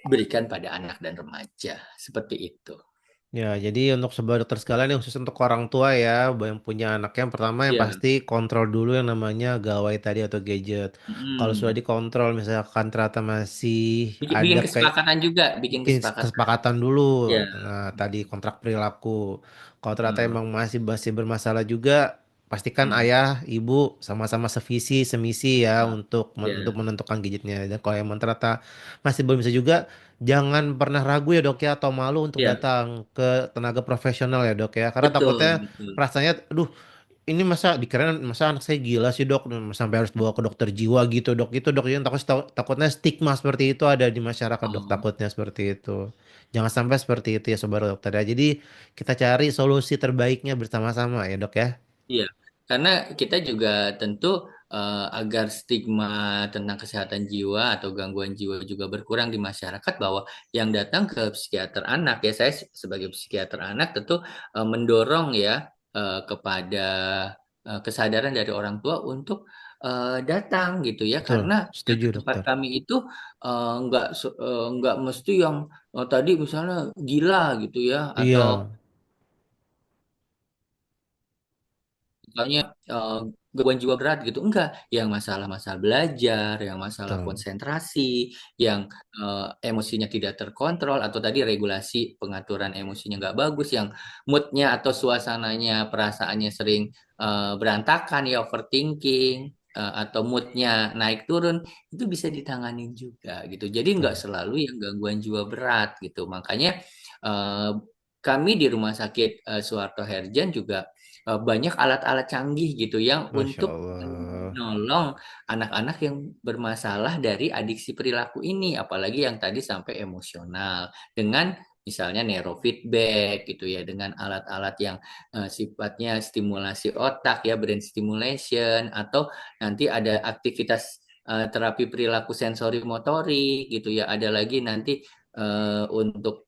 diberikan pada anak dan remaja, seperti itu. Ya, jadi untuk sebuah dokter sekalian yang khusus untuk orang tua ya, yang punya anak, yang pertama yang Ya. pasti kontrol dulu yang namanya gawai tadi atau gadget. Kalau sudah Mm. dikontrol, misalkan ternyata masih Bikin, ada bikin kayak kesepakatan juga, bikin bikin kesepakatan. kesepakatan dulu. Ya, Nah, tadi kontrak perilaku. Kalau ternyata mm, emang masih bermasalah juga, pastikan mm, ayah, ibu sama-sama sevisi, semisi ya untuk ya, menentukan gadgetnya. Dan kalau emang ternyata masih belum bisa juga, jangan pernah ragu ya dok ya atau malu untuk ya, datang ke tenaga profesional ya dok ya. Karena takutnya betul, betul. rasanya, aduh ini masa anak saya gila sih dok sampai harus bawa ke dokter jiwa gitu dok itu dok yang takutnya stigma seperti itu ada di masyarakat dok Oh, takutnya seperti itu jangan sampai seperti itu ya sobat dokter ya jadi kita cari solusi terbaiknya bersama-sama ya dok ya. iya, karena kita juga tentu agar stigma tentang kesehatan jiwa atau gangguan jiwa juga berkurang di masyarakat bahwa yang datang ke psikiater anak ya saya sebagai psikiater anak tentu mendorong ya kepada kesadaran dari orang tua untuk datang gitu ya Betul karena yang setuju ke tempat dokter. kami itu nggak mesti yang tadi misalnya gila gitu ya atau Iya misalnya gangguan jiwa berat gitu enggak yang masalah-masalah belajar yang masalah betul. konsentrasi yang emosinya tidak terkontrol atau tadi regulasi pengaturan emosinya nggak bagus yang moodnya atau suasananya perasaannya sering berantakan ya overthinking atau moodnya naik turun itu bisa ditanganin juga gitu jadi nggak Betul. selalu yang gangguan jiwa berat gitu makanya eh, kami di Rumah Sakit Suharto Herjan juga banyak alat-alat canggih gitu yang Masya untuk Allah. menolong anak-anak yang bermasalah dari adiksi perilaku ini, apalagi yang tadi sampai emosional dengan misalnya neurofeedback gitu ya, dengan alat-alat yang sifatnya stimulasi otak ya, brain stimulation atau nanti ada aktivitas terapi perilaku sensori motorik gitu ya, ada lagi nanti untuk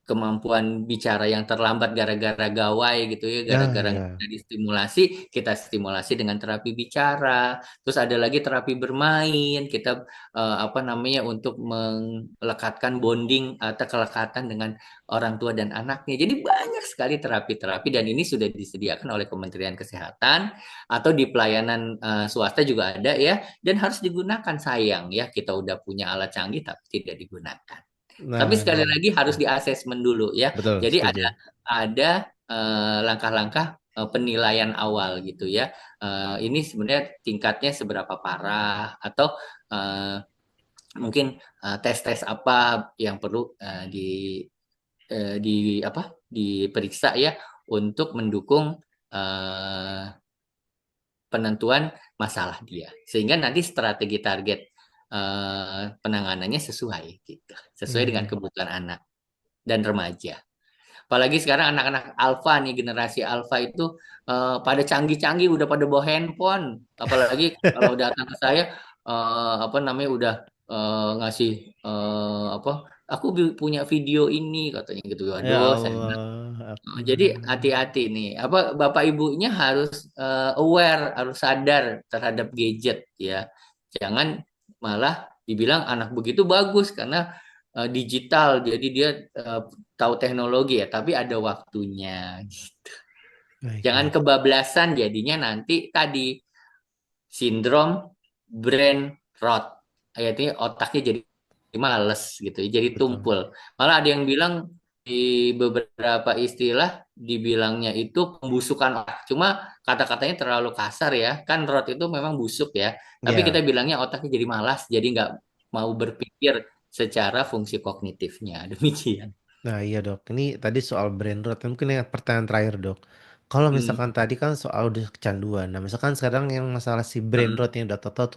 kemampuan bicara yang terlambat gara-gara gawai gitu ya, Ya gara-gara nggak ya. bisa distimulasi, kita stimulasi dengan terapi bicara. Terus ada lagi terapi bermain, kita apa namanya untuk melekatkan bonding atau kelekatan dengan orang tua dan anaknya. Jadi banyak sekali terapi-terapi dan ini sudah disediakan oleh Kementerian Kesehatan atau di pelayanan swasta juga ada ya dan harus digunakan sayang ya kita udah punya alat canggih tapi tidak digunakan. Tapi Nah sekali iya. lagi harus diasesmen dulu ya. Betul Jadi setuju. ada langkah-langkah penilaian awal gitu ya. Ini sebenarnya tingkatnya seberapa parah atau eh, mungkin tes-tes apa yang perlu di apa diperiksa ya untuk mendukung eh, penentuan masalah dia. Sehingga nanti strategi target penanganannya sesuai gitu. Sesuai dengan Hmm. kebutuhan anak dan remaja. Apalagi sekarang anak-anak alfa nih generasi alfa itu pada canggih-canggih udah pada bawa handphone. Apalagi kalau datang ke saya apa namanya udah ngasih apa aku punya video ini katanya gitu. Ya Aduh, saya bilang, Allah, jadi Akbar. hati-hati nih. Apa bapak ibunya harus aware, harus sadar terhadap gadget ya. Jangan malah dibilang anak begitu bagus karena digital, jadi dia eh, tahu teknologi ya, tapi ada waktunya. Baik, Jangan baik. kebablasan jadinya nanti tadi sindrom brain rot. Artinya otaknya jadi males gitu, jadi Betul. tumpul. Malah ada yang bilang di beberapa istilah dibilangnya itu pembusukan otak. Cuma kata-katanya terlalu kasar ya. Kan rot itu memang busuk ya. Tapi kita Ya. bilangnya otaknya jadi malas, jadi nggak mau berpikir secara fungsi kognitifnya. Demikian. Nah, iya dok. Ini tadi soal brain rot. Mungkin yang pertanyaan terakhir dok. Kalau Hmm. misalkan tadi kan soal udah kecanduan. Nah, misalkan sekarang yang masalah si brain rot yang udah total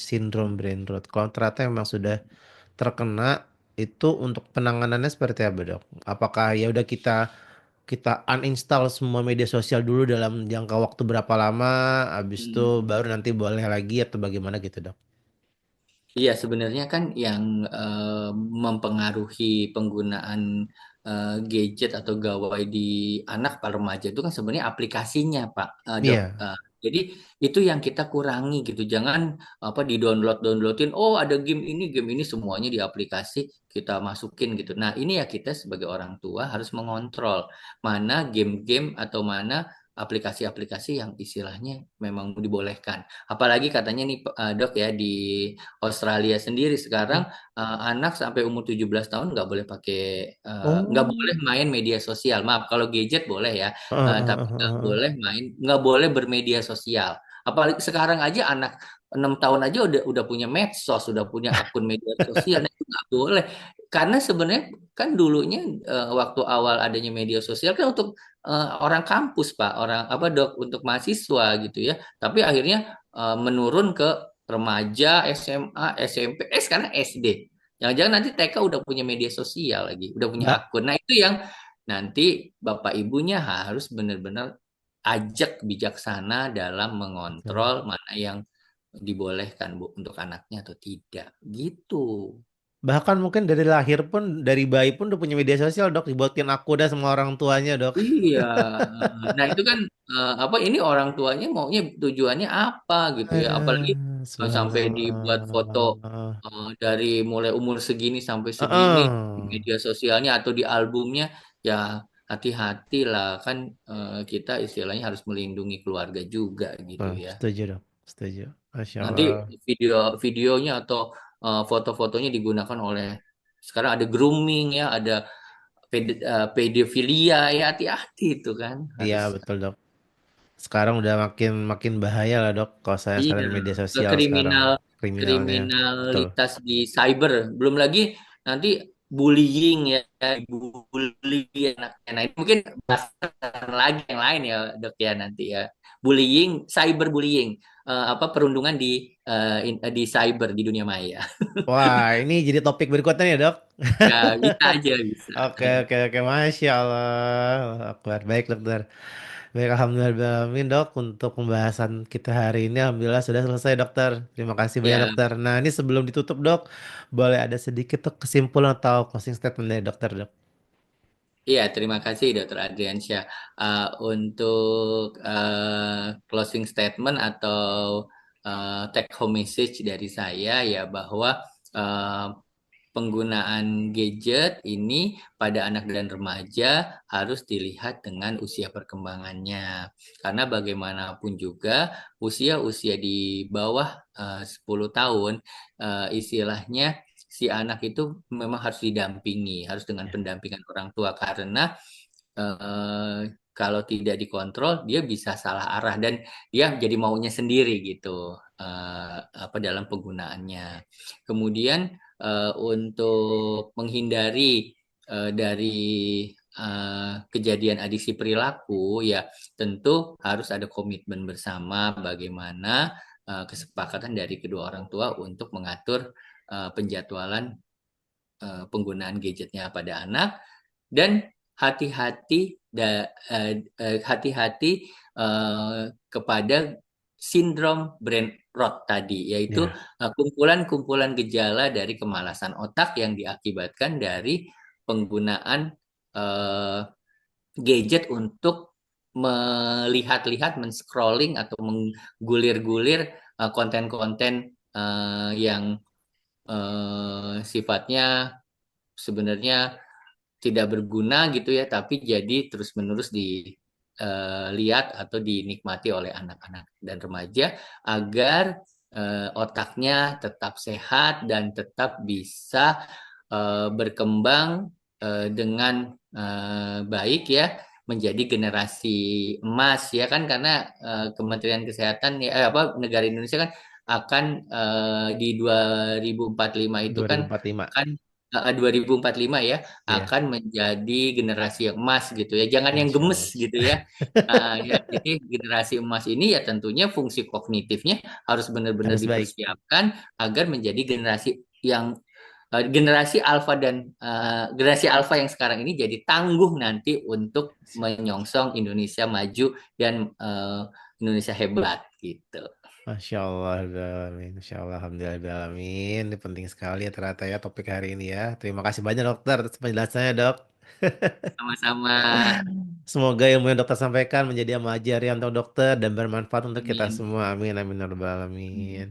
sindrom brain rot. Kalau ternyata memang sudah terkena itu untuk penanganannya seperti apa dok? Apakah ya udah kita kita uninstall semua media sosial dulu dalam jangka waktu berapa lama, habis itu Hmm. baru nanti boleh lagi atau bagaimana gitu dok? Iya, sebenarnya kan yang mempengaruhi penggunaan gadget atau gawai di anak para remaja itu kan sebenarnya aplikasinya, Pak, Dok. Iya. Jadi itu yang kita kurangi gitu. Jangan apa di-downloadin, oh ada game ini semuanya di aplikasi kita masukin gitu. Nah, ini ya kita sebagai orang tua harus mengontrol mana game-game atau mana aplikasi-aplikasi yang istilahnya memang dibolehkan. Apalagi katanya nih Dok ya di Australia sendiri Hmm. sekarang anak sampai umur 17 tahun nggak boleh pakai nggak boleh Oh. main media sosial. Maaf kalau gadget boleh ya, tapi nggak boleh Heeh. main, nggak boleh bermedia sosial. Apalagi sekarang aja anak 6 tahun aja udah punya medsos, sudah punya akun media sosial. Nah, itu nggak boleh. Karena sebenarnya kan dulunya waktu awal adanya media sosial kan untuk orang kampus, Pak, orang apa dok untuk mahasiswa gitu ya. Tapi akhirnya menurun ke remaja, SMA, SMP, sekarang SD. Jangan-jangan nanti TK udah punya media sosial lagi, udah punya Mbak, akun. Nah, itu yang nanti bapak ibunya harus benar-benar ajak bijaksana dalam mengontrol mana yang dibolehkan Bu untuk anaknya atau tidak gitu. bahkan mungkin dari lahir pun, dari bayi pun udah punya media sosial dok, dibuatin aku dah sama orang tuanya dok. Iya, nah itu kan apa ini orang tuanya maunya tujuannya apa gitu ya? Apalagi sampai dibuat foto Subhanallah. dari mulai umur segini sampai segini di Heeh. media sosialnya atau di albumnya, ya hati-hati lah kan kita istilahnya harus melindungi keluarga juga gitu ya. Setuju dok, setuju. Masya Nanti Allah. videonya atau foto-fotonya digunakan oleh sekarang ada grooming ya, ada pedofilia ya hati-hati itu kan Iya harus betul dok. Sekarang udah makin makin bahaya lah dok. Kalau saya iya sekarang di media ke sosial sekarang kriminalnya. Betul. kriminalitas di cyber belum lagi nanti bullying ya bully anaknya nah itu mungkin bahasan lagi yang lain ya dok ya nanti ya bullying cyber bullying apa perundungan di di cyber di dunia maya Wah, ini jadi topik berikutnya ya dok. ya bisa aja bisa. Oke, oke, oke. Masya Allah. Allahu Akbar. Baik dokter. Baik, Alhamdulillah dok untuk pembahasan kita hari ini. Alhamdulillah sudah selesai dokter. Terima kasih banyak Ya. dokter. Nah ini sebelum ditutup dok, boleh ada sedikit tuh kesimpulan atau closing statement dari dokter dok. Iya, terima kasih Dokter Adriansyah. Untuk closing statement atau take home message dari saya ya bahwa uh, penggunaan gadget ini pada anak dan remaja harus dilihat dengan usia perkembangannya. Karena bagaimanapun juga usia-usia di bawah 10 tahun istilahnya si anak itu memang harus didampingi, harus dengan Ya. pendampingan orang tua karena eh, kalau tidak dikontrol dia bisa salah arah dan dia jadi maunya sendiri gitu apa dalam penggunaannya. Kemudian untuk menghindari dari kejadian adiksi perilaku ya tentu harus ada komitmen bersama bagaimana kesepakatan dari kedua orang tua untuk mengatur penjadwalan penggunaan gadgetnya pada anak dan hati-hati hati-hati kepada sindrom brain rot tadi yaitu Ya. kumpulan-kumpulan gejala dari kemalasan otak yang diakibatkan dari penggunaan eh, gadget untuk melihat-lihat, men-scrolling atau menggulir-gulir konten-konten yang sifatnya sebenarnya tidak berguna gitu ya, tapi jadi terus-menerus dilihat atau dinikmati oleh anak-anak dan remaja agar otaknya tetap sehat dan tetap bisa berkembang dengan baik ya menjadi generasi emas ya kan karena Kementerian Kesehatan ya apa negara Indonesia kan akan di 2045 itu kan 2045. akan 2045 ya Iya. akan menjadi generasi yang emas gitu ya. Jangan yang Masya gemes Allah. gitu ya. Ya, jadi generasi emas ini ya tentunya fungsi kognitifnya harus benar-benar Harus baik. dipersiapkan agar menjadi generasi yang generasi alfa dan generasi alfa yang sekarang ini jadi tangguh nanti untuk menyongsong Indonesia maju dan Indonesia hebat gitu. Masya Allah, alamin. Masya Allah, alhamdulillah, alamin. Ini penting sekali ya ternyata ya topik hari ini ya. Terima kasih banyak dokter atas penjelasannya dok. Sama-sama. Semoga ilmu yang dokter sampaikan menjadi amal ajar untuk dokter dan bermanfaat untuk kita Amin. semua. Amin, amin, ya rabbal alamin.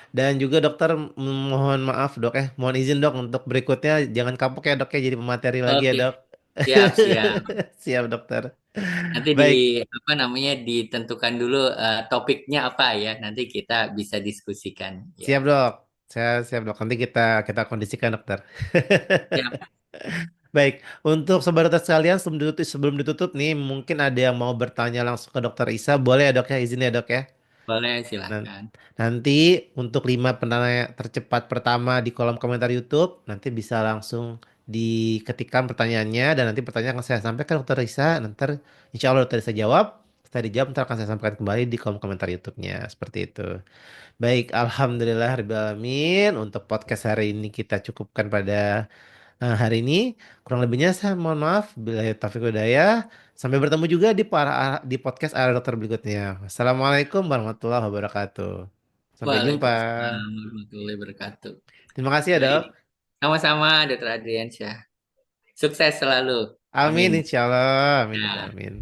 Dan juga dokter mohon maaf dok mohon izin dok untuk berikutnya jangan kapok ya dok ya jadi pemateri lagi ya Oke, dok. siap, siap. Siap dokter. Nanti di Baik, apa namanya ditentukan dulu topiknya apa ya. Nanti kita bisa diskusikan ya. siap dok. Saya siap dok. Nanti kita kita kondisikan dokter. Siap. Baik, untuk sobat dokter sekalian sebelum ditutup nih, mungkin ada yang mau bertanya langsung ke dokter Isa, boleh ya dok ya, izin ya dok ya. Boleh, Nan- silakan. Nanti untuk 5 penanya tercepat pertama di kolom komentar YouTube, nanti bisa langsung diketikkan pertanyaannya dan nanti pertanyaan akan saya sampaikan ke Dokter Risa. Nanti insya Allah Dokter Risa jawab. Setelah dijawab, ntar akan saya sampaikan kembali di kolom komentar YouTube-nya. Seperti itu. Baik, Alhamdulillah Rabbil Alamin. Untuk podcast hari ini kita cukupkan pada hari ini. Kurang lebihnya saya mohon maaf. Bila taufiq hidayah. Sampai bertemu juga di podcast Arah Dokter berikutnya. Assalamualaikum warahmatullahi wabarakatuh. Sampai jumpa. Waalaikumsalam warahmatullahi wabarakatuh. Terima kasih ya dok. Baik. Sama-sama, Dr. Adriansyah. Sukses selalu. Amin Amin. insya Allah. Amin. Ya. Amin.